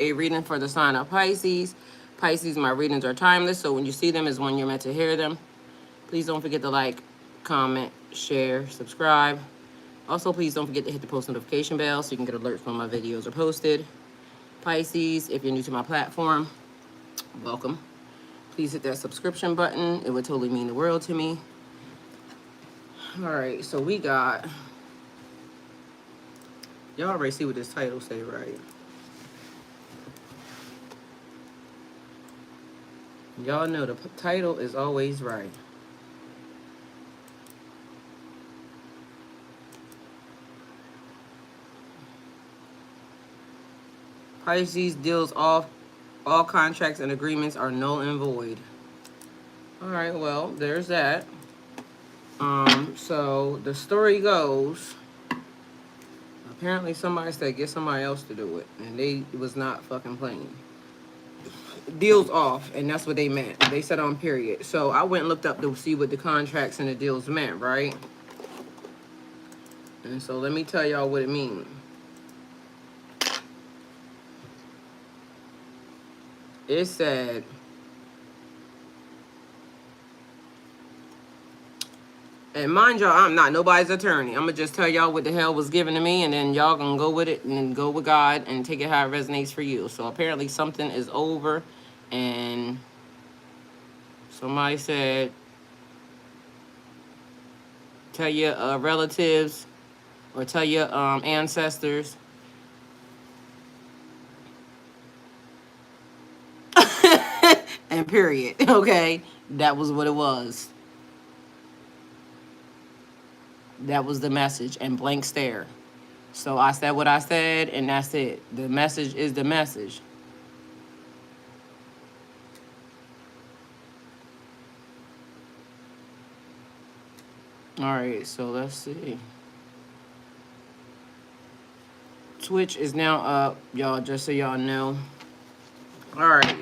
a reading for the sign of Pisces. Pisces, my readings are timeless, so when you see them is when you're meant to hear them. Please don't forget to like, comment, share, subscribe. Also, please don't forget to hit the post notification bell so you can get alerts when my videos are posted. Pisces, if you're new to my platform, welcome. Please hit that subscription button. It would totally mean the world to me. All right, so we got... Y'all already see what this title say, right? Y'all know the title is always right. Pisces deals off all contracts and agreements are null and void. All right, well, there's that. So the story goes, apparently somebody said get somebody else to do it, and they was not fucking playing. Deals off, and that's what they meant. They said on period. So I went and looked up to see what the contracts and the deals meant, right? And so let me tell y'all what it means. It said, and mind y'all, I'm not nobody's attorney. I'm going to just tell y'all what the hell was given to me, and then y'all going to go with it and go with God and take it how it resonates for you. So apparently something is over, and somebody said, tell your relatives or tell your ancestors. And period. Okay? That was what it was. That was the message, and blank stare. So I said what I said, and that's it. The message is the message. All right, so let's see. Twitch is now up, y'all, just so y'all know. All right.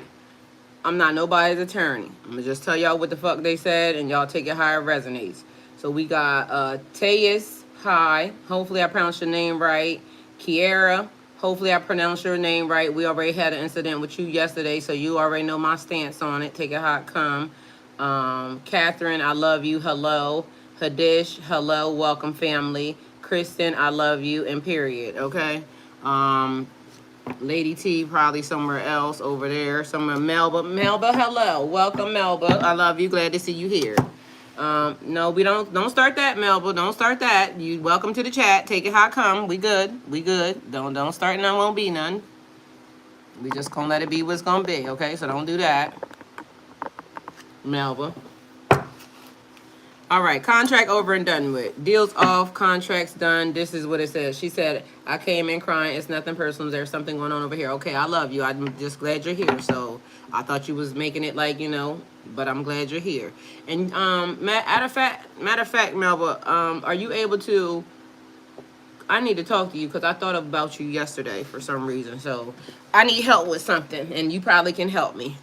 I'm not nobody's attorney. I'm going to just tell y'all what the fuck they said, and y'all take it how it resonates. So we got Teus, hi. Hopefully I pronounced your name right. Kiera, hopefully I pronounced your name right. We already had an incident with you yesterday, so you already know my stance on it. Take it how it come. Catherine, I love you. Hello. Hadish, hello. Welcome, family. Kristen, I love you, and period. Okay? Lady T probably somewhere else over there. Somewhere. Melba, hello. Welcome, Melba. I love you. Glad to see you here. No, we don't start that, Melba. Don't start that. You welcome to the chat. Take it how it come. We good. We good. Don't start none, won't be none. We just gonna let it be what's gonna be, okay? So don't do that. Melba. All right, contract over and done with. Deals off, contracts done. This is what it says. She said, I came in crying. It's nothing personal. There's something going on over here. Okay, I love you. I'm just glad you're here. So I thought you was making it like, you know, but I'm glad you're here. And matter of fact, Melba, are you able to, I need to talk to you because I thought about you yesterday for some reason. So I need help with something, and you probably can help me.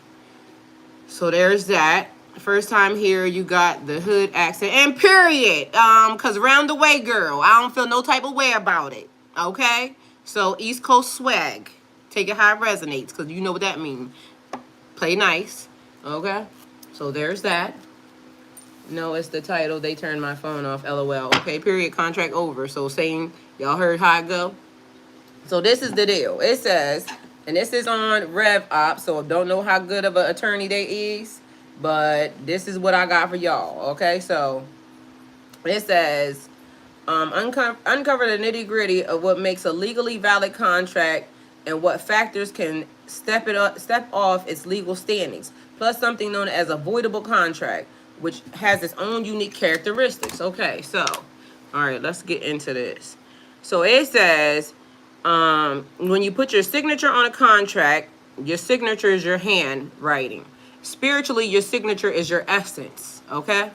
So there's that. First time here, you got the hood accent, and period. Cause round the way, girl, I don't feel no type of way about it. Okay, so East Coast swag, take it how it resonates, cause you know what that means. Play nice, okay. So there's that. No, it's the title. They turned my phone off. LOL. Okay, period. Contract over. So saying y'all heard how it go. So this is the deal. It says, and this is on Rev Op. So don't know how good of an attorney they is. But this is what I got for y'all, okay? So it says, uncover the nitty-gritty of what makes a legally valid contract and what factors can step off its legal standings, plus something known as a voidable contract, which has its own unique characteristics. Okay, so, all right, let's get into this. So it says, when you put your signature on a contract, your signature is your handwriting. Spiritually, your signature is your essence, okay?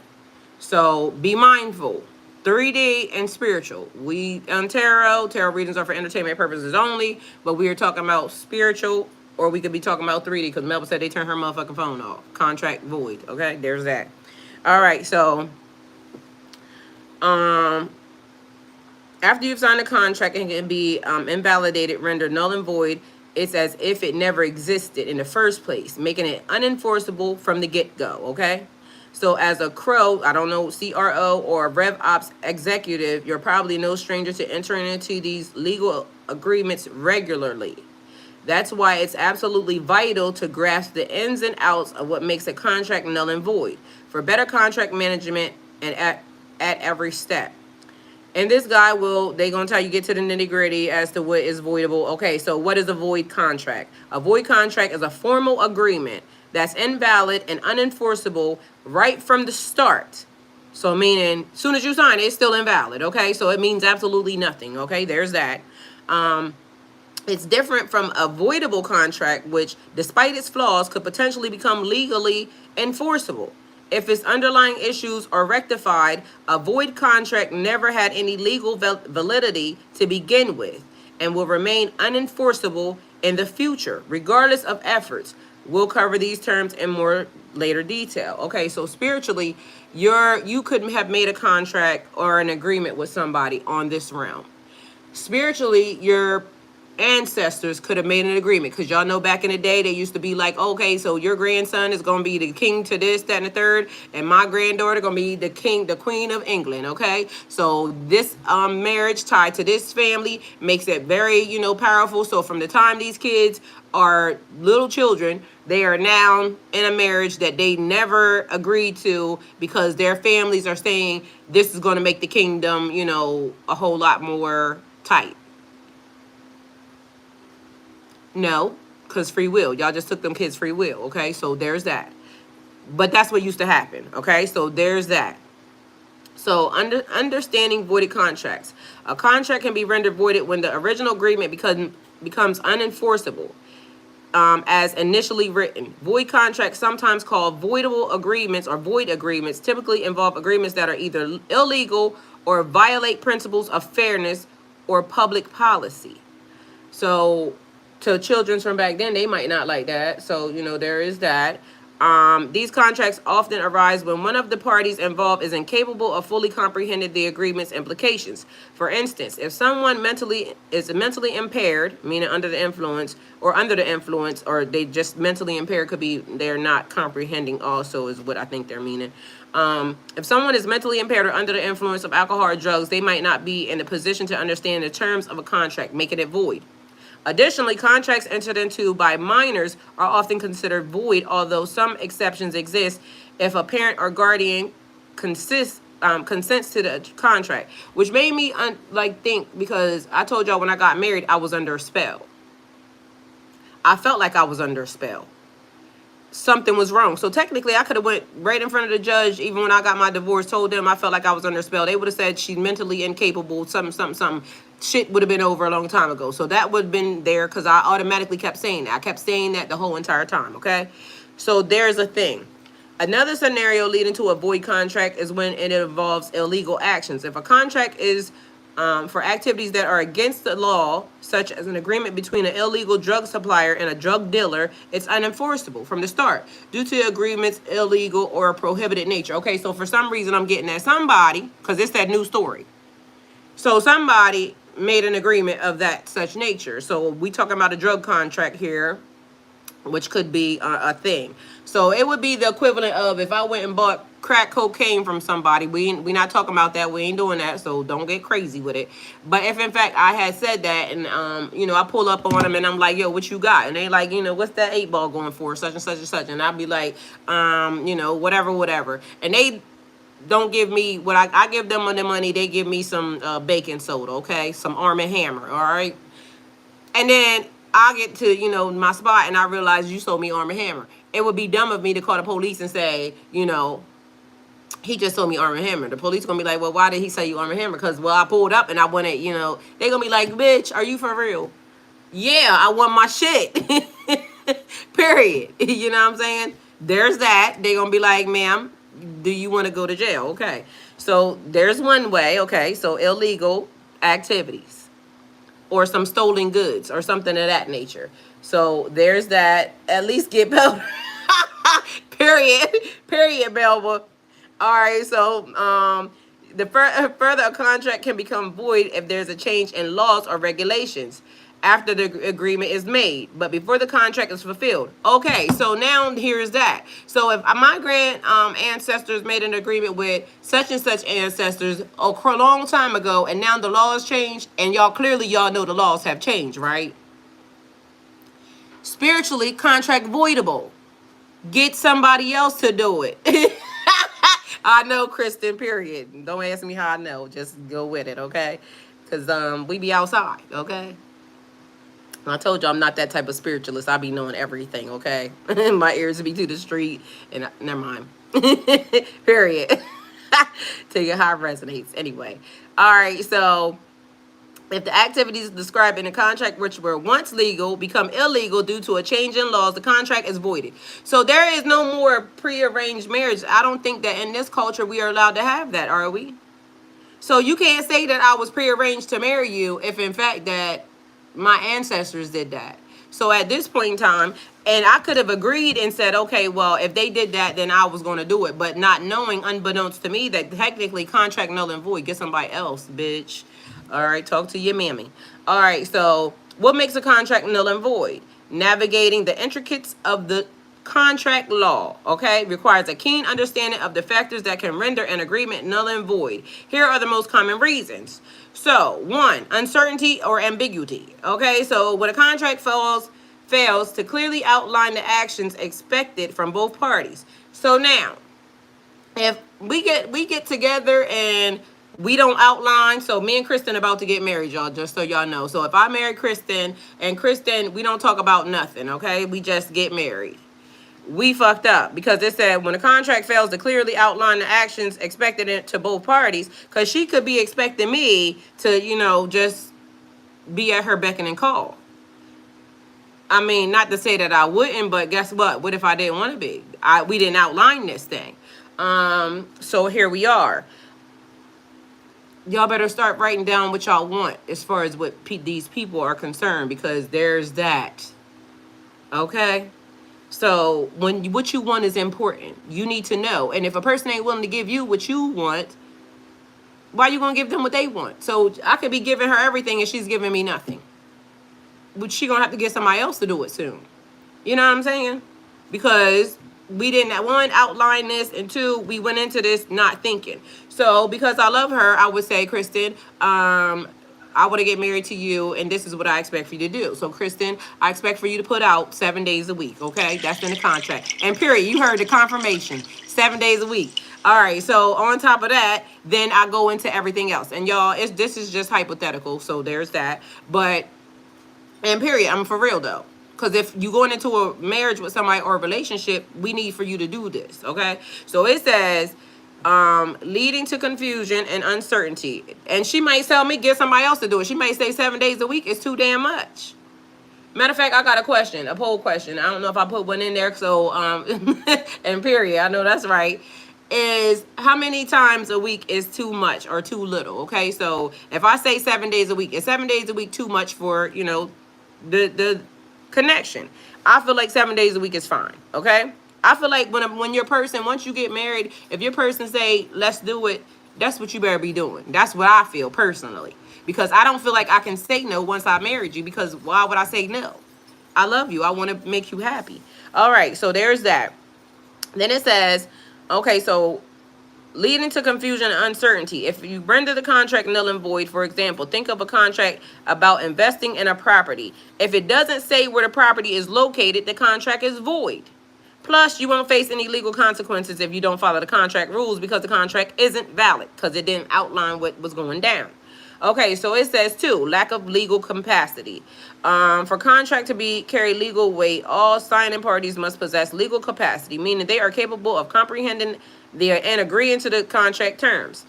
So be mindful. 3D and spiritual. We on tarot readings are for entertainment purposes only, but we are talking about spiritual, or we could be talking about 3D because Melba said they turned her motherfucking phone off. Contract void, okay? There's that. All right, so after you've signed a contract, it can be invalidated, rendered null and void it's as if it never existed in the first place, making it unenforceable from the get-go, okay? So as a CRO, I don't know, CRO or Rev Ops executive, you're probably no stranger to entering into these legal agreements regularly. That's why it's absolutely vital to grasp the ins and outs of what makes a contract null and void for better contract management and at every step. And this guy they're going to tell you, get to the nitty gritty as to what is voidable. Okay, so what is a void contract? A void contract is a formal agreement that's invalid and unenforceable right from the start. So meaning, as soon as you sign it, it's still invalid, okay? So it means absolutely nothing, okay? There's that. It's different from a voidable contract, which, despite its flaws, could potentially become legally enforceable. If its underlying issues are rectified, a void contract never had any legal validity to begin with and will remain unenforceable in the future, regardless of efforts. We'll cover these terms in more later detail. Okay, so spiritually, you couldn't have made a contract or an agreement with somebody on this realm. Spiritually, your ancestors could have made an agreement, because y'all know back in the day they used to be like, okay, so your grandson is going to be the king to this, that, and the third, and my granddaughter going to be the queen of England. Okay, so this marriage tied to this family makes it very, powerful. So from the time these kids are little children, they are now in a marriage that they never agreed to, because their families are saying this is going to make the kingdom, a whole lot more tight. No, because free will. Y'all just took them kids' free will, okay? So there's that. But that's what used to happen, okay? So there's that. So understanding voided contracts. A contract can be rendered voided when the original agreement becomes unenforceable as initially written. Void contracts, sometimes called voidable agreements or void agreements, typically involve agreements that are either illegal or violate principles of fairness or public policy. So to children from back then, they might not like that. So, there is that. These contracts often arise when one of the parties involved is incapable of fully comprehending the agreement's implications. For instance, if someone is mentally impaired, meaning under the influence, or they just mentally impaired, could be they're not comprehending also is what I think they're meaning. If someone is mentally impaired or under the influence of alcohol or drugs, they might not be in a position to understand the terms of a contract, making it void. Additionally, contracts entered into by minors are often considered void, although some exceptions exist if a parent or guardian consents to the contract, which made me think, because I told y'all when I got married, I was under a spell. I felt like I was under a spell. Something was wrong. So technically, I could have went right in front of the judge, even when I got my divorce, told them I felt like I was under a spell. They would have said she's mentally incapable, something. Shit would have been over a long time ago. So that would have been there, because I automatically kept saying that. I kept saying that the whole entire time, okay? So there's a thing. Another scenario leading to a void contract is when it involves illegal actions. If a contract is for activities that are against the law, such as an agreement between an illegal drug supplier and a drug dealer, it's unenforceable from the start due to the agreement's illegal or prohibited nature. Okay, so for some reason I'm getting at somebody, because it's that new story. So somebody made an agreement of that such nature. So we talking about a drug contract here, which could be a thing. So it would be the equivalent of if I went and bought crack cocaine from somebody. We not talking about that. We ain't doing that. So don't get crazy with it. But if in fact I had said that, and I pull up on them and I'm like, yo, what you got? And they like, what's that 8 ball going for? Such and such and such. And I'll be like, whatever. And they don't give me what I give them the money. They give me some baking soda, okay? Some Arm & Hammer, all right? And then I get to, my spot, and I realize you sold me Arm & Hammer. It would be dumb of me to call the police and say, he just sold me Arm & Hammer. The police going to be like, well, why did he sell you Arm & Hammer? Because, I pulled up and I wanted, they going to be like, bitch, are you for real? Yeah, I want my shit. Period. You know what I'm saying? There's that. They going to be like, ma'am, do you want to go to jail? Okay. So there's one way. Okay. So illegal activities or some stolen goods or something of that nature. So there's that. At least get Belva. Period, Belva. All right. So further a contract can become void if there's a change in laws or regulations. after the agreement is made, but before the contract is fulfilled. Okay, so now here's that. So if my grand ancestors made an agreement with such and such ancestors a long time ago, and now the laws changed, and y'all clearly y'all know the laws have changed, right? Spiritually, contract voidable. Get somebody else to do it. I know, Kristen, period. Don't ask me how I know. Just go with it, okay? Because we be outside, okay? I told you I'm not that type of spiritualist. I be knowing everything, okay? My ears be to the street. And never mind. Period. Tell you how it resonates. Anyway. All right, so if the activities described in the contract, which were once legal, become illegal due to a change in laws, the contract is voided. So there is no more prearranged marriage. I don't think that in this culture we are allowed to have that, are we? So you can't say that I was prearranged to marry you if in fact that my ancestors did that. So at this point in time, and I could have agreed and said, okay, well, if they did that, then I was going to do it. But not knowing, unbeknownst to me, that technically contract null and void. Get somebody else, bitch. All right, talk to your mammy. All right, so what makes a contract null and void? Navigating the intricacies of the contract law, okay, requires a keen understanding of the factors that can render an agreement null and void. Here are the most common reasons. So, 1, uncertainty or ambiguity. Okay, so when a contract fails to clearly outline the actions expected from both parties. So now, if we get together and we don't outline, so me and Kristen about to get married, y'all, just so y'all know. So if I marry Kristen and Kristen, we don't talk about nothing, okay? We just get married. We fucked up because it said when a contract fails to clearly outline the actions expected to both parties, because she could be expecting me to, you know, just be at her beck and call. I mean, not to say that I wouldn't, but guess what? What if I didn't want to be? We didn't outline this thing. So here we are. Y'all better start writing down what y'all want as far as what these people are concerned, because there's that. Okay? So what you want is important. You need to know. And if a person ain't willing to give you what you want, why you going to give them what they want? So I could be giving her everything and she's giving me nothing. But she going to have to get somebody else to do it soon. You know what I'm saying? Because we didn't, 1, outline this, and 2, we went into this not thinking. So because I love her, I would say, Kristen, I want to get married to you, and this is what I expect for you to do. So, Kristen, I expect for you to put out 7 days a week, okay? That's in the contract. And period, you heard the confirmation, 7 days a week. All right, so on top of that, then I go into everything else. And y'all, this is just hypothetical, so there's that. But, and period, I'm for real, though. Because if you're going into a marriage with somebody or a relationship, we need for you to do this, okay? So it says, leading to confusion and uncertainty. And she might tell me, get somebody else to do it. She might say 7 days a week is too damn much. Matter of fact, I got a question, a poll question. I don't know if I put one in there, so, and period, I know that's right. Is how many times a week is too much or too little, okay? So if I say 7 days a week, is 7 days a week too much for, you know, the connection? I feel like 7 days a week is fine, okay? I feel like when your person, once you get married, if your person say, let's do it, that's what you better be doing. That's what I feel personally. Because I don't feel like I can say no once I married you, because why would I say no? I love you. I want to make you happy. All right, so there's that. Then it says, okay, so leading to confusion and uncertainty. If you render the contract null and void, for example, think of a contract about investing in a property. If it doesn't say where the property is located, the contract is void. Plus, you won't face any legal consequences if you don't follow the contract rules, because the contract isn't valid because it didn't outline what was going down. Okay, so it says 2, lack of legal capacity. For contract to be carry legal weight, all signing parties must possess legal capacity, meaning they are capable of comprehending and agreeing to the contract terms.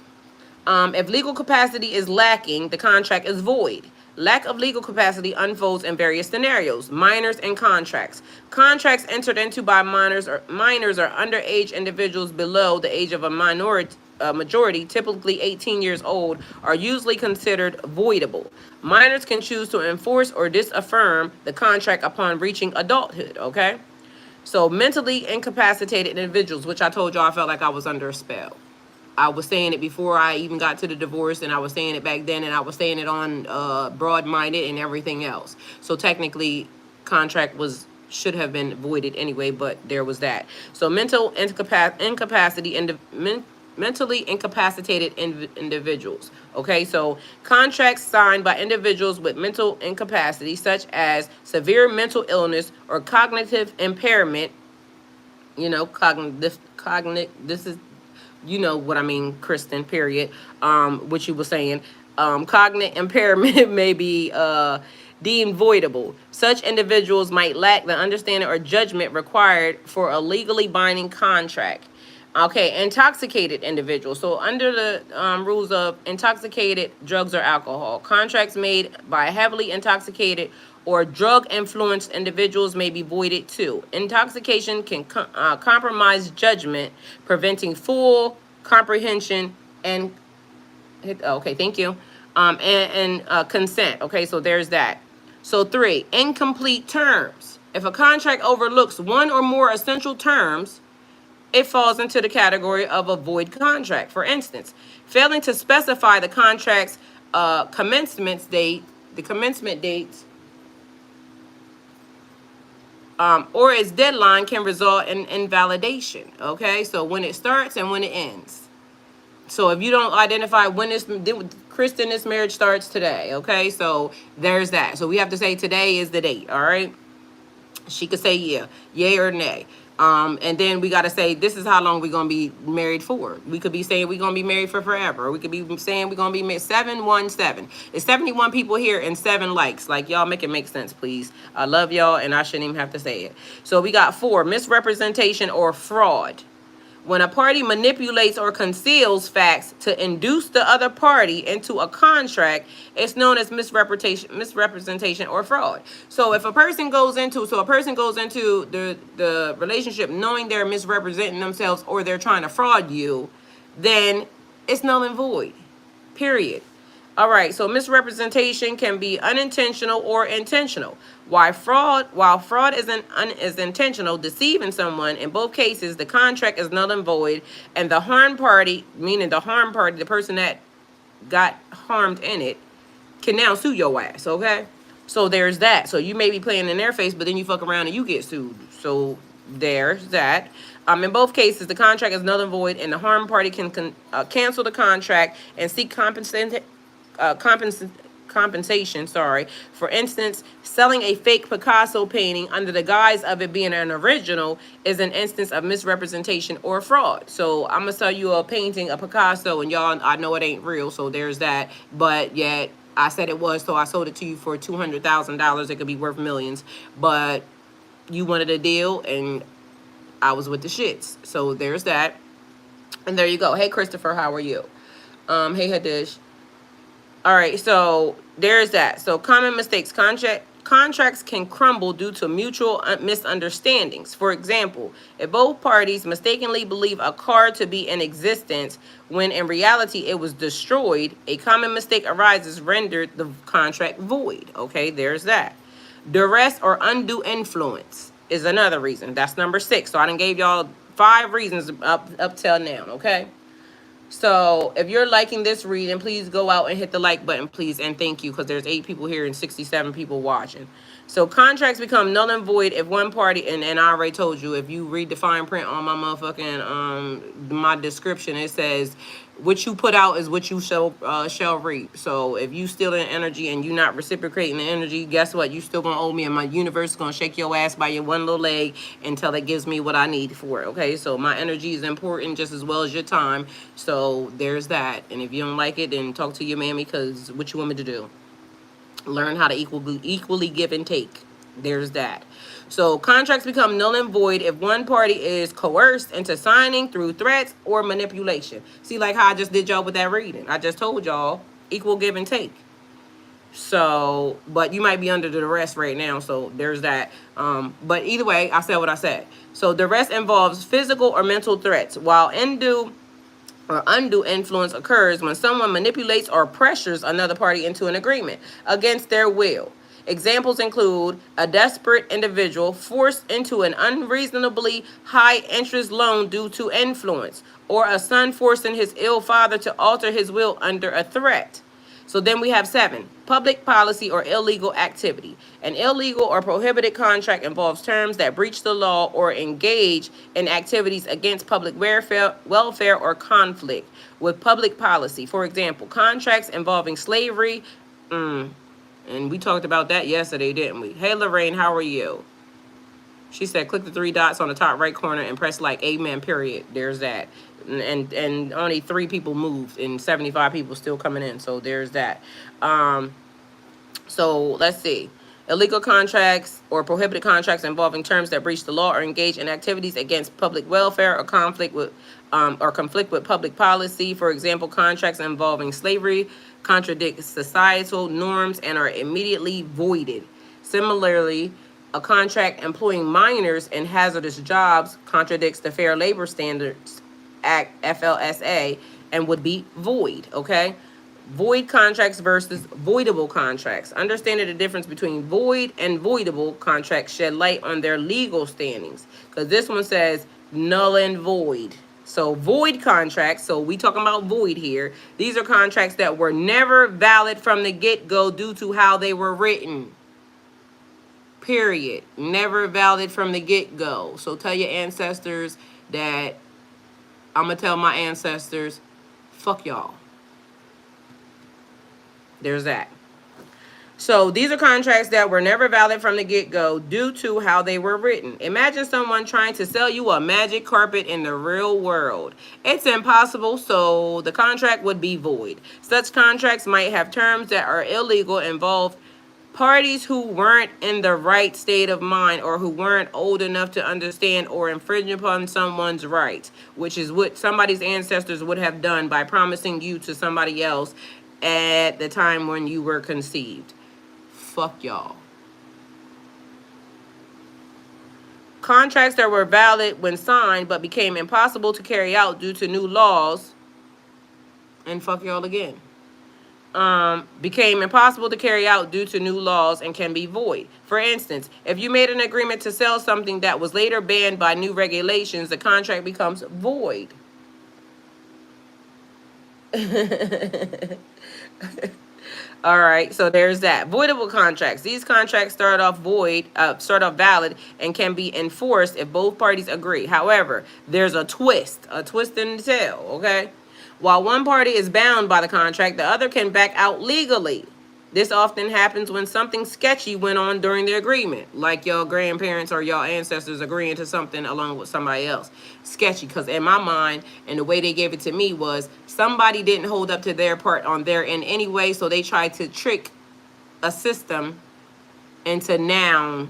If legal capacity is lacking, the contract is void. Lack of legal capacity unfolds in various scenarios. Minors and contracts. Contracts entered into by minors or underage individuals below the age of a majority, typically 18 years old, are usually considered voidable. Minors can choose to enforce or disaffirm the contract upon reaching adulthood, okay? So mentally incapacitated individuals, which I told you I felt like I was under a spell. I was saying it before I even got to the divorce, and I was saying it back then, and I was saying it on Broad-Minded and everything else. So technically, contract should have been voided anyway, but there was that. So mental incapacity and mentally incapacitated individuals. Okay, so contracts signed by individuals with mental incapacity, such as severe mental illness or cognitive impairment. You know, this is, you know what I mean, Kristen, period. What you were saying. Cognitive impairment may be deemed voidable. Such individuals might lack the understanding or judgment required for a legally binding contract. Okay, intoxicated individuals. So under the rules of intoxicated drugs or alcohol, contracts made by heavily intoxicated or drug-influenced individuals may be voided too. Intoxication can compromise judgment, preventing full comprehension and okay, thank you, and consent. Okay, so there's that. So 3, incomplete terms. If a contract overlooks one or more essential terms, it falls into the category of a void contract. For instance, failing to specify the contract's commencement date, or its deadline can result in invalidation. Okay, so when it starts and when it ends. So if you don't identify when Kristen, this marriage starts today. Okay, so there's that. So we have to say today is the date. All right. She could say yeah, yay or nay. And then we got to say, this is how long we're going to be married for. We could be saying we're going to be married for forever. Or we could be saying we're going to be married 717. It's 71 people here and 7 likes. Like, y'all make it make sense, please. I love y'all, and I shouldn't even have to say it. So we got 4, misrepresentation or fraud. When a party manipulates or conceals facts to induce the other party into a contract, it's known as misrepresentation or fraud. So if a person goes into the relationship knowing they're misrepresenting themselves or they're trying to fraud you, then it's null and void. Period. All right, so misrepresentation can be unintentional or intentional. While fraud is intentional, deceiving someone, in both cases, the contract is null and void, and the harmed party, meaning the harmed party, the person that got harmed in it, can now sue your ass, okay? So there's that. So you may be playing in their face, but then you fuck around and you get sued. So there's that. In both cases, the contract is null and void, and the harmed party can cancel the contract and seek compensation. For instance, selling a fake Picasso painting under the guise of it being an original is an instance of misrepresentation or fraud. So I'm gonna sell you a painting, a Picasso, and y'all, I know it ain't real, so there's that. But yet I said it was, so I sold it to you for $200,000. It could be worth millions, but you wanted a deal, and I was with the shits. So there's that. And there you go. Hey, Christopher, how are you? Hey, Hadish. All right, so there's that. So common mistakes. Contracts can crumble due to mutual misunderstandings. For example, if both parties mistakenly believe a card to be in existence when in reality it was destroyed, a common mistake arises, rendered the contract void. Okay, there's that. Duress or undue influence is another reason. That's number 6. So I done gave y'all 5 reasons up till now, okay? So if you're liking this reading, please go out and hit the like button, please, and thank you, because there's 8 people here and 67 people watching. So contracts become null and void if one party, and I already told you, if you read the fine print on my motherfucking my description, it says what you put out is what you shall reap. So if you steal in energy and you not reciprocating the energy, guess what? You still gonna owe me, and my universe is gonna shake your ass by your one little leg until it gives me what I need for it. Okay, so my energy is important just as well as your time. So there's that. And if you don't like it, then talk to your mammy, because what you want me to do? Learn how to equally give and take. There's that. So contracts become null and void if one party is coerced into signing through threats or manipulation. See, like how I just did y'all with that reading. I just told y'all equal give and take. So, but you might be under the duress right now, so there's that. But either way, I said what I said. So duress involves physical or mental threats, while undue influence occurs when someone manipulates or pressures another party into an agreement against their will. Examples include a desperate individual forced into an unreasonably high interest loan due to influence, or a son forcing his ill father to alter his will under a threat. So then we have 7, public policy or illegal activity. An illegal or prohibited contract involves terms that breach the law or engage in activities against public welfare or conflict with public policy. For example, contracts involving slavery. And we talked about that yesterday, didn't we? Hey, Lorraine, how are you? She said, click the 3 dots on the top right corner and press like amen, period. There's that. And only 3 people moved and 75 people still coming in. So there's that. So let's see. Illegal contracts or prohibited contracts involving terms that breach the law or engage in activities against public welfare or conflict with public policy. For example, contracts involving slavery contradict societal norms and are immediately voided. Similarly, a contract employing minors in hazardous jobs contradicts the Fair Labor Standards Act, FLSA, and would be void, okay? Void contracts versus voidable contracts. Understanding the difference between void and voidable contracts shed light on their legal standings. Because this one says null and void. So void contracts, so we talking about void here. These are contracts that were never valid from the get-go due to how they were written. Period. Never valid from the get-go. So tell your ancestors that I'm going to tell my ancestors, fuck y'all. There's that. So these are contracts that were never valid from the get-go due to how they were written. Imagine someone trying to sell you a magic carpet in the real world. It's impossible, so the contract would be void. Such contracts might have terms that are illegal, involve parties who weren't in the right state of mind or who weren't old enough to understand, or infringe upon someone's rights, which is what somebody's ancestors would have done by promising you to somebody else at the time when you were conceived. Fuck y'all. Contracts that were valid when signed but became impossible to carry out due to new laws, and fuck y'all again, became impossible to carry out due to new laws and can be void. For instance, if you made an agreement to sell something that was later banned by new regulations, the contract becomes void. All right, so there's that. Voidable contracts. These contracts start off valid, and can be enforced if both parties agree. However, there's a twist in the tail, okay? While one party is bound by the contract, the other can back out legally. This often happens when something sketchy went on during the agreement, like your grandparents or your ancestors agreeing to something along with somebody else. Sketchy, because in my mind, and the way they gave it to me was, somebody didn't hold up to their part on their end anyway, so they tried to trick a system into now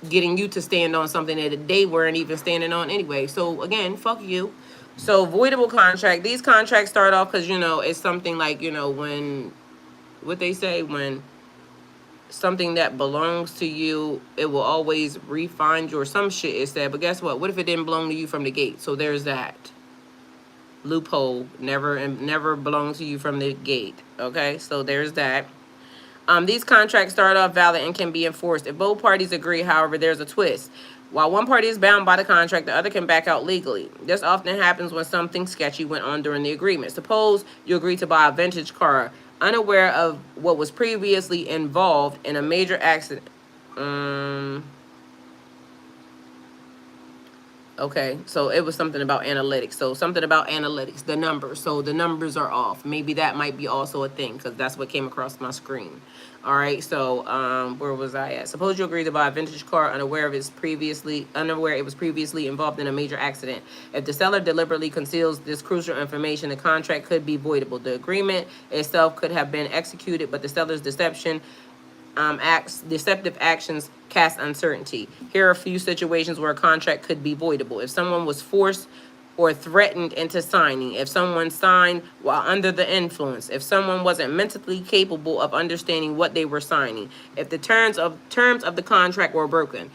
getting you to stand on something that they weren't even standing on anyway. So again, fuck you. So voidable contract. These contracts start off because, it's something like, when, what they say, when something that belongs to you, it will always refund you or some shit is said. But guess what? What if it didn't belong to you from the gate? So there's that loophole. Never belonged to you from the gate. Okay, so there's that. These contracts start off valid and can be enforced if both parties agree. However, there's a twist. While one party is bound by the contract, the other can back out legally. This often happens when something sketchy went on during the agreement. Suppose you agree to buy a vintage car, unaware of what was previously involved in a major accident. Okay, so it was something about analytics. So something about analytics, the numbers. So the numbers are off. Maybe that might be also a thing, because that's what came across my screen. All right, so where was I at? Suppose you agree to buy a vintage car unaware it was previously involved in a major accident. If the seller deliberately conceals this crucial information, the contract could be voidable. The agreement itself could have been executed, but the seller's deceptive actions cast uncertainty. Here are a few situations where a contract could be voidable. If someone was forced or threatened into signing, if someone signed while under the influence, if someone wasn't mentally capable of understanding what they were signing, if the terms of the contract were broken.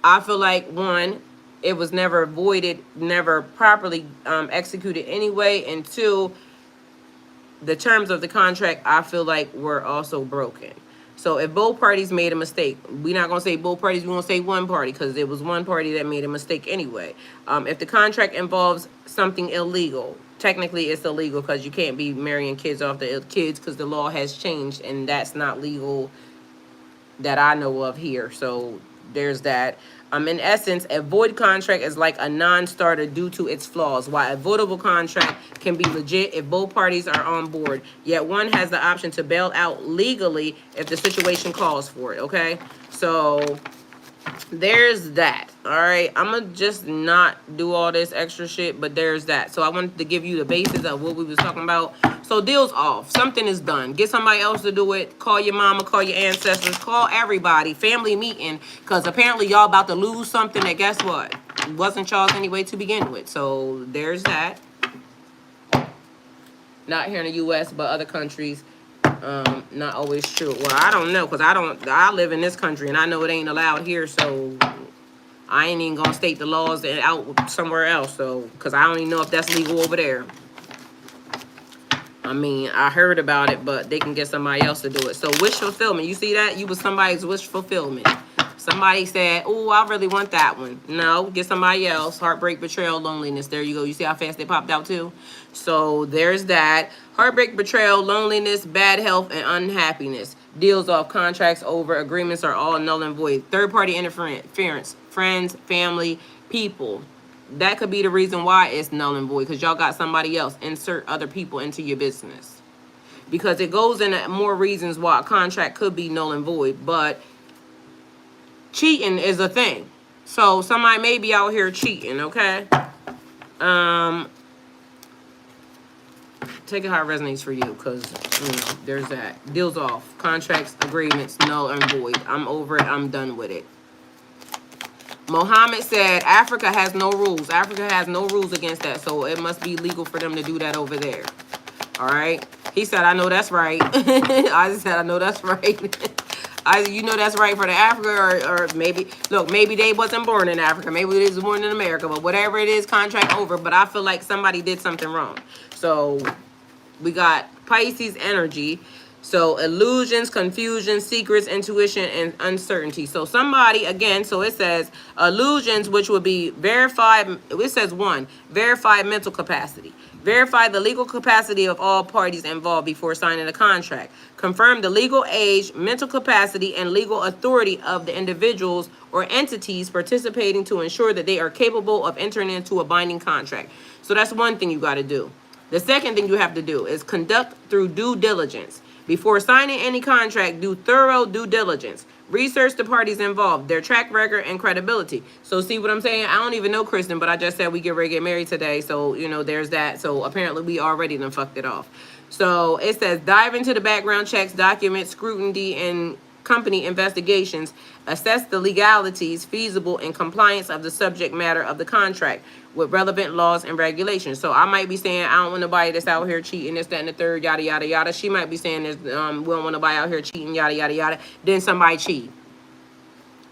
I feel like, one, it was never voided, never properly executed anyway, and two, the terms of the contract I feel like were also broken. So if both parties made a mistake, we're not going to say both parties, we're going to say one party because it was one party that made a mistake anyway. If the contract involves something illegal, technically it's illegal because you can't be marrying kids off the kids because the law has changed and that's not legal that I know of here. So there's that. In essence, a void contract is like a non-starter due to its flaws, while a voidable contract can be legit if both parties are on board, yet one has the option to bail out legally if the situation calls for it, okay? So there's that. All right, I'm gonna just not do all this extra shit, but there's that. So I wanted to give you the basis of what we was talking about. So deal's off, something is done, get somebody else to do it. Call your mama, call your ancestors, call everybody, family meeting, because apparently y'all about to lose something that, guess what, it wasn't y'all's anyway to begin with. So there's that. Not here in the US, but other countries. Not always true. Well, I don't know, because I live in this country and I know it ain't allowed here, so I ain't even gonna state the laws out somewhere else, so, because I don't even know if that's legal over there. I mean, I heard about it, but they can get somebody else to do it. So wish fulfillment, you see that? You was somebody's wish fulfillment. Somebody said, oh, I really want that one. No, get somebody else. Heartbreak, betrayal, loneliness. There you go. You see how fast they popped out too? So there's that. Heartbreak, betrayal, loneliness, bad health, and unhappiness. Deals off, contracts over, agreements are all null and void. Third-party interference, friends, family, people. That could be the reason why it's null and void, because y'all got somebody else. Insert other people into your business. Because it goes into more reasons why a contract could be null and void, but cheating is a thing. So somebody may be out here cheating, okay? Take it how it resonates for you, because there's that. Deals off, contracts, agreements, null and void. I'm over it. I'm done with it. Mohammed said Africa has no rules. Africa has no rules against that, so it must be legal for them to do that over there. All right? He said, I know that's right. I said, I know that's right. You know that's right for the Africa, or maybe, look, maybe they wasn't born in Africa. Maybe they was born in America, but whatever it is, contract over. But I feel like somebody did something wrong. So we got Pisces energy. So illusions, confusion, secrets, intuition, and uncertainty. So somebody, again, so it says illusions, which would be verified. It says one, verified mental capacity. Verify the legal capacity of all parties involved before signing a contract. Confirm the legal age, mental capacity, and legal authority of the individuals or entities participating to ensure that they are capable of entering into a binding contract. So that's one thing you got to do. The second thing you have to do is conduct through due diligence. Before signing any contract, do thorough due diligence. Research the parties involved, their track record, and credibility. So see what I'm saying? I don't even know Kristen, but I just said we get ready to get married today. So, you know, there's that. So apparently we already done fucked it off. So it says dive into the background checks, documents, scrutiny, and company investigations. Assess the legalities, feasible, and compliance of the subject matter of the contract with relevant laws and regulations. So I might be saying, I don't want nobody that's out here cheating, this, that, and the third, yada, yada, yada. She might be saying, we don't want nobody out here cheating, yada, yada, yada. Then somebody cheat.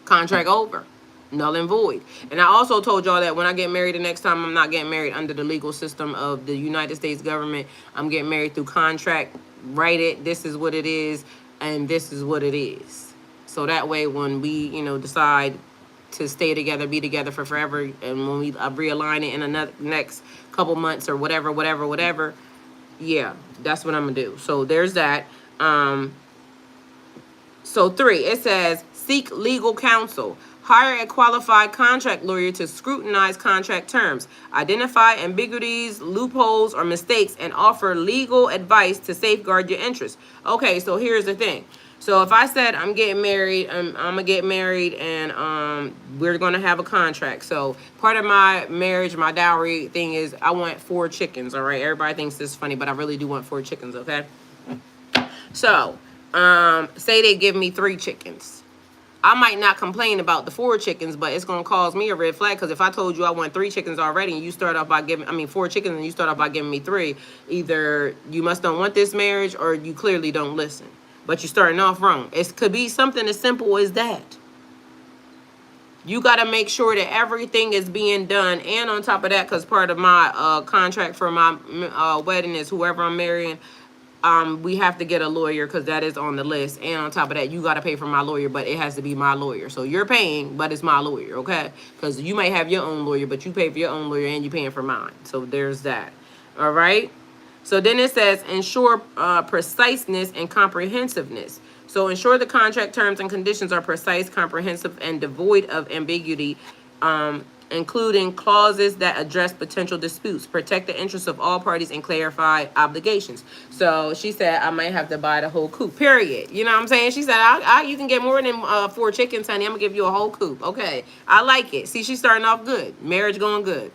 Contract over. Null and void. And I also told y'all that when I get married the next time, I'm not getting married under the legal system of the United States government. I'm getting married through contract. Write it. This is what it is. And this is what it is. So that way when we, you know, decide to stay together, be together for forever, and when we realign it in another next couple months or whatever, yeah, that's what I'm gonna do. So there's that. So 3, it says seek legal counsel. Hire a qualified contract lawyer to scrutinize contract terms, identify ambiguities, loopholes, or mistakes, and offer legal advice to safeguard your interests. Okay, so here's the thing. So if I said I'm getting married, I'm gonna get married, and we're gonna have a contract. So part of my marriage, my dowry thing is I want 4 chickens. All right, everybody thinks this is funny, but I really do want 4 chickens. Okay. So say they give me 3 chickens. I might not complain about the 4 chickens, but it's gonna cause me a red flag, because if I told you I want 3 chickens already, and you start off by giving, 4 chickens, and you start off by giving me 3, either you must don't want this marriage, or you clearly don't listen. But you're starting off wrong. It could be something as simple as that. You got to make sure that everything is being done. And on top of that, because part of my contract for my wedding is whoever I'm marrying, we have to get a lawyer because that is on the list. And on top of that, you got to pay for my lawyer, but it has to be my lawyer. So you're paying, but it's my lawyer, okay? Because you may have your own lawyer, but you pay for your own lawyer and you're paying for mine. So there's that. All right? So then it says ensure preciseness and comprehensiveness. So ensure the contract terms and conditions are precise, comprehensive, and devoid of ambiguity, including clauses that address potential disputes, protect the interests of all parties, and clarify obligations. So she said, I might have to buy the whole coop, period. You know what I'm saying? She said, you can get more than 4 chickens, honey. I'm going to give you a whole coop. Okay, I like it. See, she's starting off good. Marriage going good.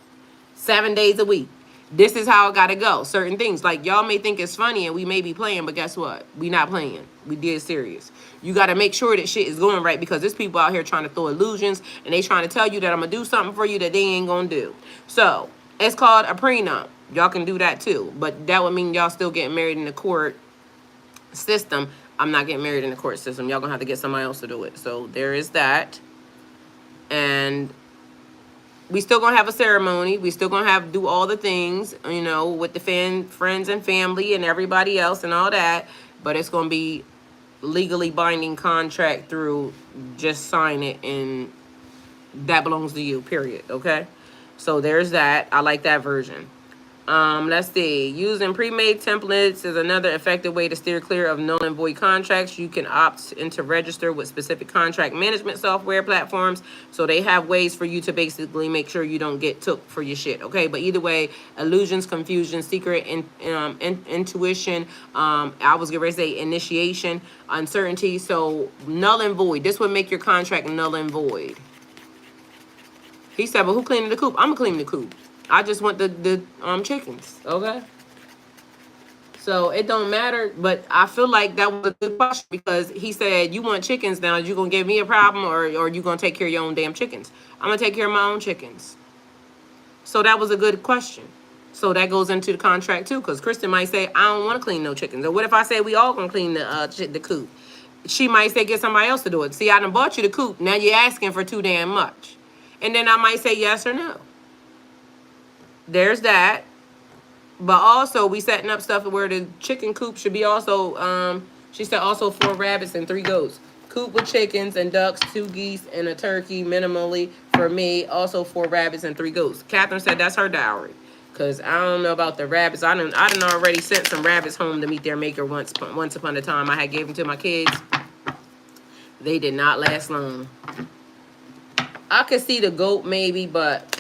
7 days a week. This is how it got to go. Certain things. Like, y'all may think it's funny and we may be playing, but guess what? We not playing. We dead serious. You got to make sure that shit is going right because there's people out here trying to throw illusions and they trying to tell you that I'm going to do something for you that they ain't going to do. So, it's called a prenup. Y'all can do that too. But that would mean y'all still getting married in the court system. I'm not getting married in the court system. Y'all going to have to get somebody else to do it. So, there is that. And we still gonna have a ceremony. We still gonna do all the things, you know, with the friends and family and everybody else and all that. But it's gonna be legally binding contract through just sign it and that belongs to you, period. Okay? So there's that. I like that version. Let's see. Using pre-made templates is another effective way to steer clear of null and void contracts. You can opt into register with specific contract management software platforms. So they have ways for you to basically make sure you don't get took for your shit. Okay. But either way, illusions, confusion, secret, intuition. I was going to say initiation, uncertainty. So null and void. This would make your contract null and void. He said, but who cleaning the coop? I'm going to clean the coop. I just want the chickens, okay? So it don't matter, but I feel like that was a good question because he said, you want chickens now, you gonna give me a problem or you gonna take care of your own damn chickens? I'm gonna take care of my own chickens. So that was a good question. So that goes into the contract too, because Kristen might say, I don't want to clean no chickens. Or what if I say we all gonna clean the coop? She might say, get somebody else to do it. See, I done bought you the coop, now you're asking for too damn much. And then I might say yes or no. There's that. But also we setting up stuff where the chicken coop should be also she said also 4 rabbits and 3 goats. Coop with chickens and ducks, 2 geese and a turkey minimally for me. Also 4 rabbits and 3 goats. Catherine said that's her dowry. Cause I don't know about the rabbits. I done already sent some rabbits home to meet their maker once upon a time. I had gave them to my kids. They did not last long. I could see the goat maybe, but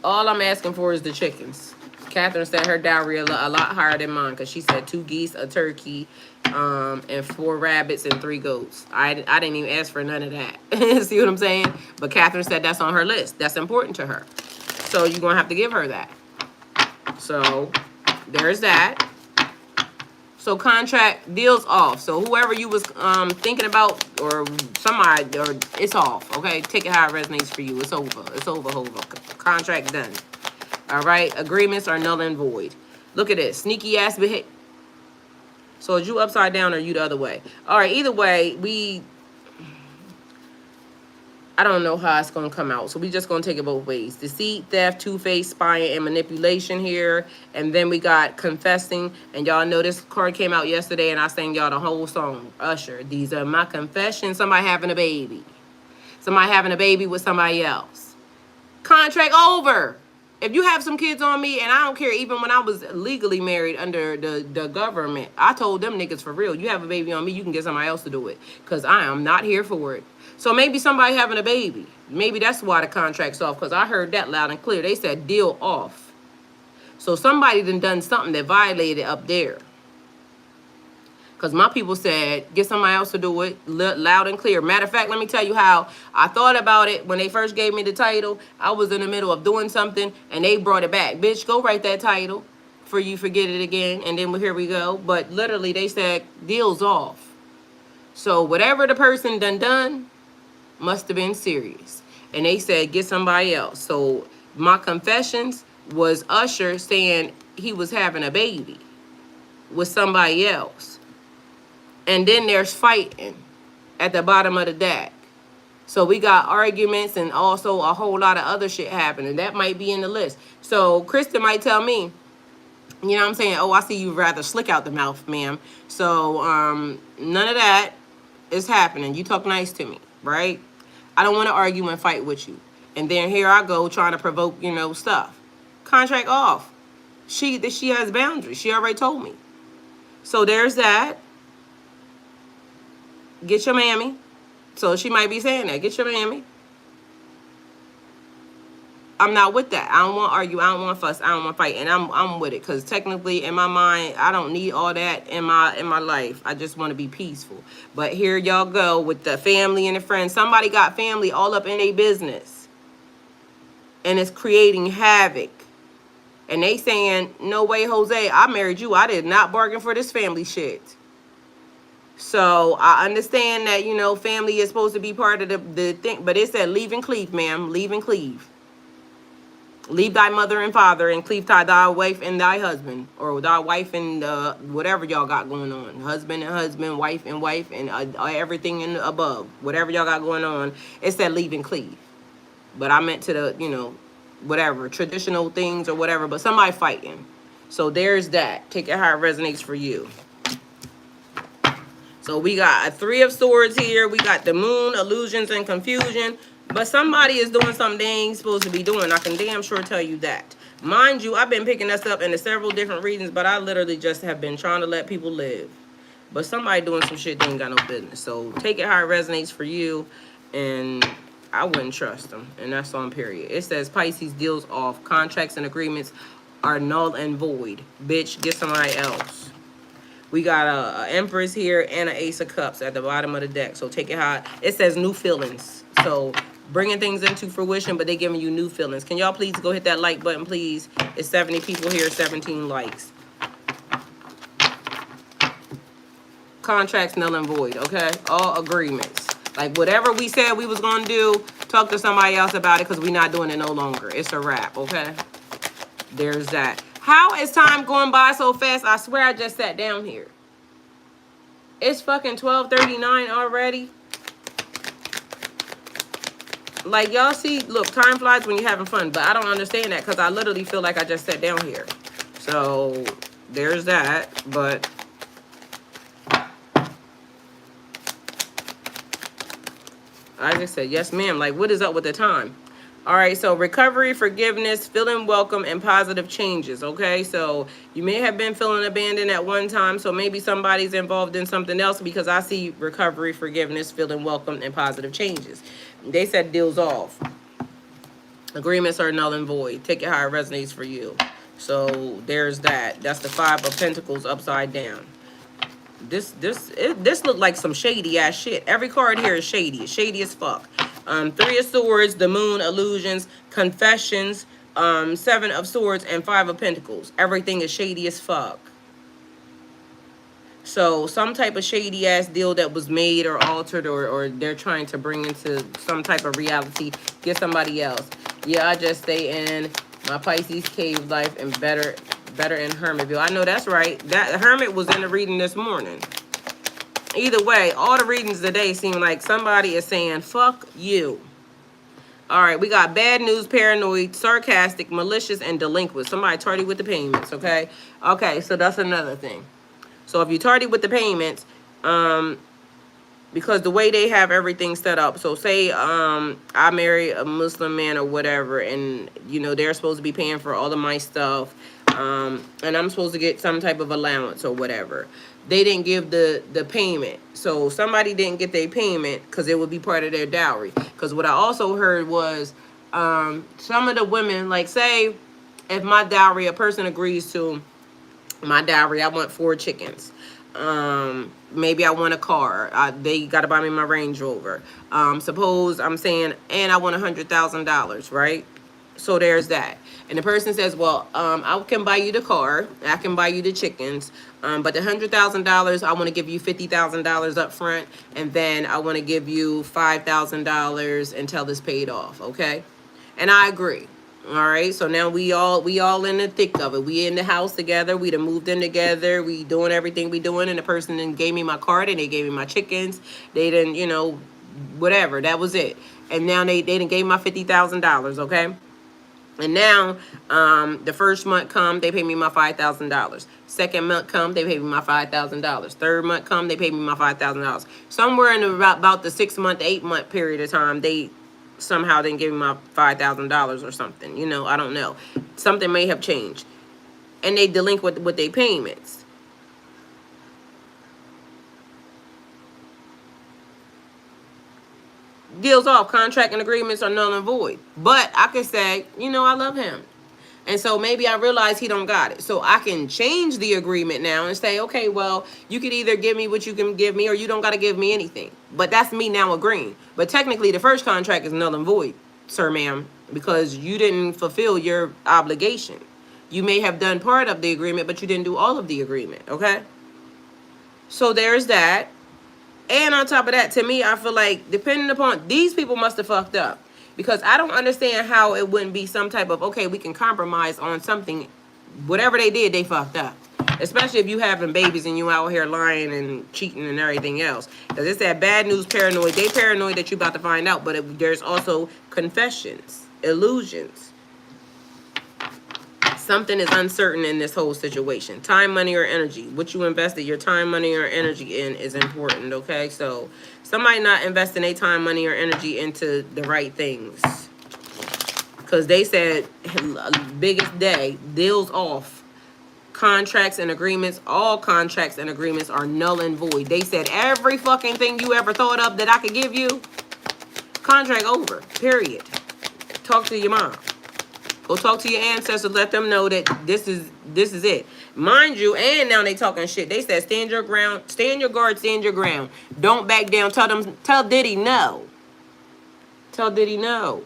all I'm asking for is the chickens. Catherine said her dowry a lot higher than mine because she said 2 geese, a turkey, and 4 rabbits and 3 goats. I didn't even ask for none of that. See what I'm saying? But Catherine said that's on her list. That's important to her. So you're going to have to give her that. So there's that. So contract deals off. So whoever you was thinking about or somebody, or it's off. Okay, take it how it resonates for you. It's over. It's over. Contract done. All right. Agreements are null and void. Look at this sneaky ass behavior. So is you upside down or you the other way? All right. Either way, I don't know how it's going to come out. So we just going to take it both ways. Deceit, theft, two-faced, spying, and manipulation here. And then we got confessing. And y'all know this card came out yesterday and I sang y'all the whole song. Usher, these are my confessions. Somebody having a baby. Somebody having a baby with somebody else. Contract over. If you have some kids on me, and I don't care, even when I was legally married under the government, I told them niggas for real, you have a baby on me, you can get somebody else to do it. Because I am not here for it. So maybe somebody having a baby. Maybe that's why the contract's off, because I heard that loud and clear. They said deal off. So somebody done something that violated up there. Because my people said, get somebody else to do it, loud and clear. Matter of fact, let me tell you how I thought about it when they first gave me the title. I was in the middle of doing something, and they brought it back. Bitch, go write that title for you forget it again, and then here we go. But literally, they said, deal's off. So whatever the person done must have been serious. And they said, get somebody else. So my confessions was Usher saying he was having a baby with somebody else. And then there's fighting at the bottom of the deck. So we got arguments and also a whole lot of other shit happening. That might be in the list. So Kristen might tell me, You know what I'm saying? Oh, I see you rather slick out the mouth, ma'am. So none of that is happening. You talk nice to me, right? I don't want to argue and fight with you. And then here I go trying to provoke, you know, stuff. Contract off. She has boundaries. She already told me. So there's that. Get your mammy. So she might be saying that. Get your mammy. I'm not with that. I don't want to argue. I don't want to fuss. I don't want to fight. And I'm with it because technically in my mind, I don't need all that in my life. I just want to be peaceful. But here y'all go with the family and the friends. Somebody got family all up in their business. And it's creating havoc. And they saying, no way, Jose, I married you. I did not bargain for this family shit. So I understand that, you know, family is supposed to be part of the thing. But it said leave and cleave, ma'am. Leave and cleave. Leave thy mother and father and cleave to thy wife and thy husband. Or thy wife and whatever y'all got going on. Husband and husband, wife, and everything in the above. Whatever y'all got going on. It said leave and cleave. But I meant to the, you know, whatever, traditional things or whatever. But somebody fighting. So there's that. Take it how it resonates for you. So we got a 3 of Swords here. We got the Moon, illusions and confusion. But somebody is doing something they ain't supposed to be doing. I can damn sure tell you that. Mind you, I've been picking this up into several different reasons, but I literally just have been trying to let people live. But somebody doing some shit they ain't got no business. So take it how it resonates for you. And I wouldn't trust them. And that's on period. It says Pisces deals off. Contracts and agreements are null and void. Bitch, get somebody else. We got a Empress here and an Ace of Cups at the bottom of the deck. So take it how it says new feelings. So bringing things into fruition, but they giving you new feelings. Can y'all please go hit that like button, please? It's 70 people here, 17 likes. Contracts null and void, okay? All agreements. Like whatever we said we was going to do, talk to somebody else about it because we're not doing it no longer. It's a wrap, okay? There's that. How is time going by so fast? I swear I just sat down here. It's fucking 12:39 already. Like, y'all see, look, time flies when you're having fun. But I don't understand that because I literally feel like I just sat down here. So, there's that. But I just said, yes, ma'am. Like, what is up with the time? All right, so recovery, forgiveness, feeling welcome, and positive changes, okay? So you may have been feeling abandoned at one time, so maybe somebody's involved in something else because I see recovery, forgiveness, feeling welcome, and positive changes. They said deals off. Agreements are null and void. Take it how it resonates for you. So there's that. That's the 5 of Pentacles upside down. This looked like some shady ass shit. Every card here is shady. It's shady as fuck. 3 of Swords, the Moon, illusions, confessions, 7 of Swords, and 5 of Pentacles. Everything is shady as fuck. So some type of shady ass deal that was made or altered or they're trying to bring into some type of reality. Get somebody else. Yeah, I just stay in my Pisces cave life and better in Hermitville. I know that's right. That Hermit was in the reading this morning. Either way, all the readings today seem like somebody is saying, fuck you. All right, we got bad news, paranoid, sarcastic, malicious, and delinquent. Somebody tardy with the payments, okay? Okay, so that's another thing. So if you tardy with the payments, because the way they have everything set up, so say I marry a Muslim man or whatever, and, you know, they're supposed to be paying for all of my stuff, and I'm supposed to get some type of allowance or whatever. They didn't give the payment. So somebody didn't get their payment because it would be part of their dowry. Because what I also heard was some of the women, like say if my dowry, a person agrees to my dowry, I want 4 chickens. Maybe I want a car. They got to buy me my Range Rover. Suppose I'm saying, and I want $100,000, right? So there's that. And the person says, well, I can buy you the car. I can buy you the chickens. But the $100,000, I want to give you $50,000 up front. And then I want to give you $5,000 until it's paid off. Okay. And I agree. All right. So now we all in the thick of it. We in the house together. We done moved in together. We doing everything we doing. And the person then gave me my card and they gave me my chickens. They didn't, you know, whatever. That was it. And now they didn't gave me my $50,000. Okay. And now, the first month come, they pay me my $5,000. Second month come, they pay me my $5,000. Third month come, they pay me my $5,000. Somewhere in about the 6 month, 8 month period of time, they somehow didn't give me my $5,000 or something. You know, I don't know. Something may have changed. And they delinquent with their payments. Deals off, contract and agreements are null and void. But I could say, you know, I love him. And so maybe I realize he don't got it. So I can change the agreement now and say, okay, well, you could either give me what you can give me or you don't got to give me anything. But that's me now agreeing. But technically the first contract is null and void, sir, ma'am, because you didn't fulfill your obligation. You may have done part of the agreement, but you didn't do all of the agreement, okay? So there's that. And on top of that, to me, I feel like depending upon, these people must have fucked up. Because I don't understand how it wouldn't be some type of, okay, we can compromise on something. Whatever they did, they fucked up. Especially if you having babies and you out here lying and cheating and everything else. Because it's that bad news paranoid. They paranoid that you about to find out. But there's also confessions, illusions. Something is uncertain in this whole situation. Time, money, or energy. What you invested your time, money, or energy in is important, okay? So somebody not investing their time, money, or energy into the right things. Because they said, biggest day, deals off. Contracts and agreements, all contracts and agreements are null and void. They said every fucking thing you ever thought of that I could give you, contract over, period. Talk to your mom. Go talk to your ancestors. Let them know that this is it. Mind you, and now they talking shit. They said stand your ground, stand your guard, stand your ground. Don't back down. Tell Diddy no. Tell Diddy no.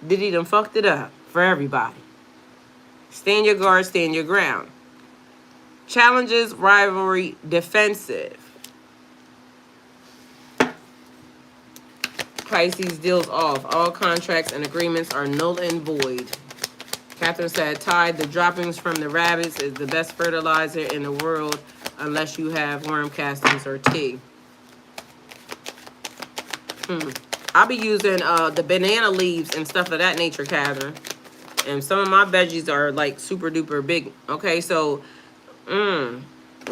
Diddy done fucked it up for everybody. Stand your guard, stand your ground. Challenges, rivalry, defensive. Pisces deals off. All contracts and agreements are null and void. Catherine said, Tide, the droppings from the rabbits is the best fertilizer in the world unless you have worm castings or tea. I'll be using the banana leaves and stuff of that nature, Catherine. And some of my veggies are like super duper big. Okay, so,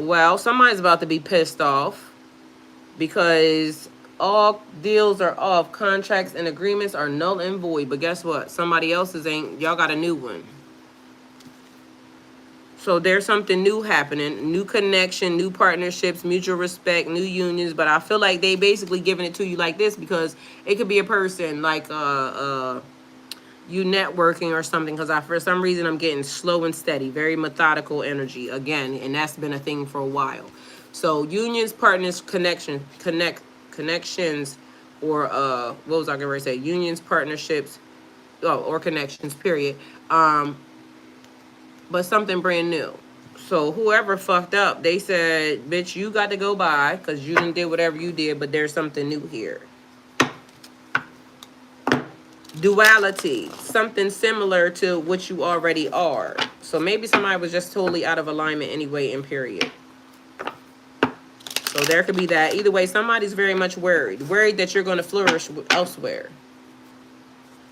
well, somebody's about to be pissed off because all deals are off. Contracts and agreements are null and void. But guess what? Somebody else's ain't. Y'all got a new one. So there's something new happening. New connection, new partnerships, mutual respect, new unions. But I feel like they basically giving it to you like this because it could be a person like you networking or something. Because for some reason I'm getting slow and steady. Very methodical energy again. And that's been a thing for a while. So unions, partners, connections, or what was I gonna say? Unions, partnerships, or connections, period. But something brand new. So whoever fucked up, they said, bitch, you got to go by because you didn't do whatever you did, but there's something new here. Duality, something similar to what you already are. So maybe somebody was just totally out of alignment anyway, in period. So there could be that. Either way, somebody's very much worried. Worried that you're going to flourish elsewhere.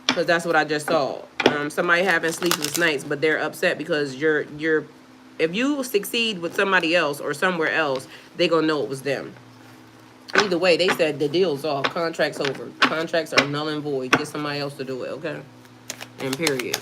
Because that's what I just saw. Somebody having sleepless nights, but they're upset because if you succeed with somebody else or somewhere else, they going to know it was them. Either way, they said the deal's off. Contract's over. Contracts are null and void. Get somebody else to do it, okay? And period.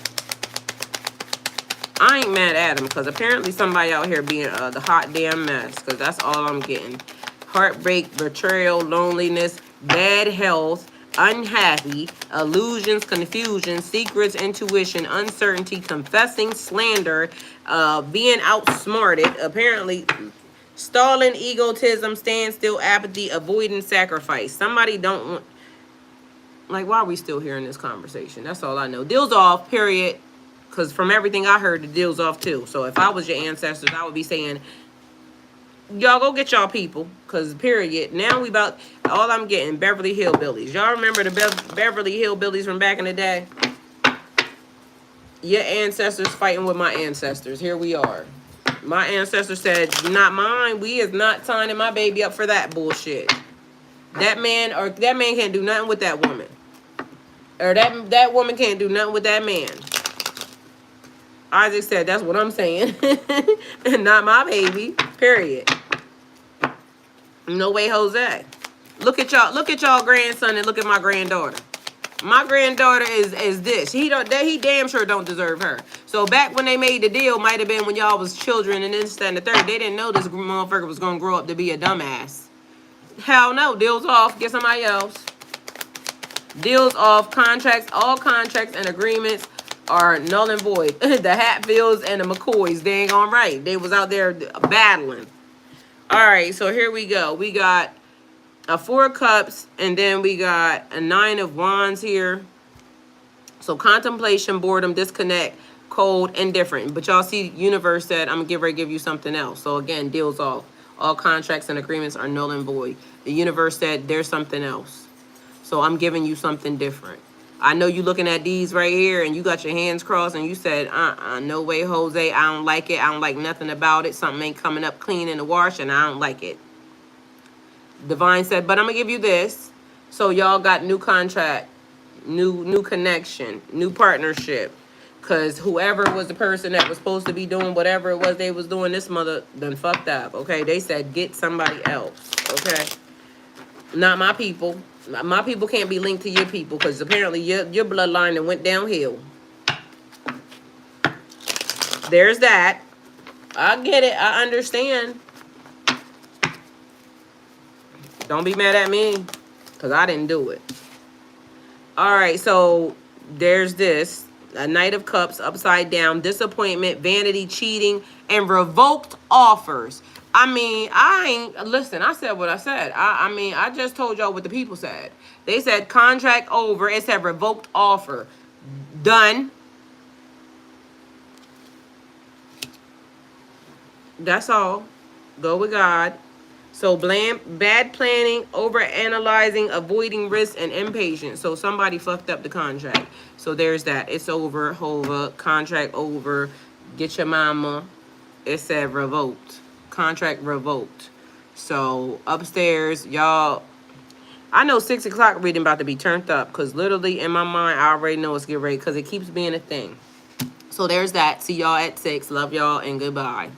I ain't mad at them because apparently somebody out here being the hot damn mess because that's all I'm getting. Heartbreak, betrayal, loneliness, bad health, unhappy, illusions, confusion, secrets, intuition, uncertainty, confessing, slander, being outsmarted, apparently stalling, egotism, standstill, apathy, avoiding, sacrifice. Somebody don't want, like, why are we still here in this conversation? That's all I know. Deals off, period. Because from everything I heard, the deal's off too. So if I was your ancestors, I would be saying, y'all go get y'all people. Because period. Now we about, all I'm getting, Beverly Hillbillies. Y'all remember the Beverly Hillbillies from back in the day? Your ancestors fighting with my ancestors. Here we are. My ancestor said, not mine. We is not signing my baby up for that bullshit. That man can't do nothing with that woman. Or that woman can't do nothing with that man. Isaac said, that's what I'm saying. Not my baby. Period. No way, Jose. Look at y'all grandson and look at my granddaughter. My granddaughter is this. He damn sure don't deserve her. So back when they made the deal, might have been when y'all was children and this, that, and the third. They didn't know this motherfucker was gonna grow up to be a dumbass. Hell no. Deals off. Get somebody else. Deals off. Contracts. All contracts and agreements are null and void. The Hatfields and the McCoys, they ain't gonna right. They was out there battling. All right, so here we go. We got a 4 of Cups, and then we got a 9 of Wands here. So contemplation, boredom, disconnect, cold, indifferent. But y'all see, universe said, I'm gonna give you something else. So again, deals off. All contracts and agreements are null and void. The universe said, there's something else. So I'm giving you something different. I know you looking at these right here and you got your hands crossed and you said, no way, Jose, I don't like it. I don't like nothing about it. Something ain't coming up clean in the wash and I don't like it. Divine said, but I'm going to give you this. So y'all got new contract, new connection, new partnership. Because whoever was the person that was supposed to be doing whatever it was they was doing, this mother done fucked up, okay? They said, get somebody else, okay? Not my people. My people can't be linked to your people because apparently your bloodline that went downhill. There's that. I get it. I understand. Don't be mad at me because I didn't do it. All right, so there's this. A Knight of Cups upside down, disappointment, vanity, cheating, and revoked offers. I mean, listen, I said what I said. I mean, I just told y'all what the people said. They said contract over. It said revoked offer. Done. That's all. Go with God. So bad planning, over analyzing, avoiding risk, and impatience. So somebody fucked up the contract. So there's that. It's over, Hova. Contract over. Get your mama. It said revoked. Contract revoked. So upstairs, y'all, I know 6 o'clock reading about to be turned up because literally in my mind, I already know it's get ready because it keeps being a thing. So there's that. See y'all at 6. Love y'all and goodbye.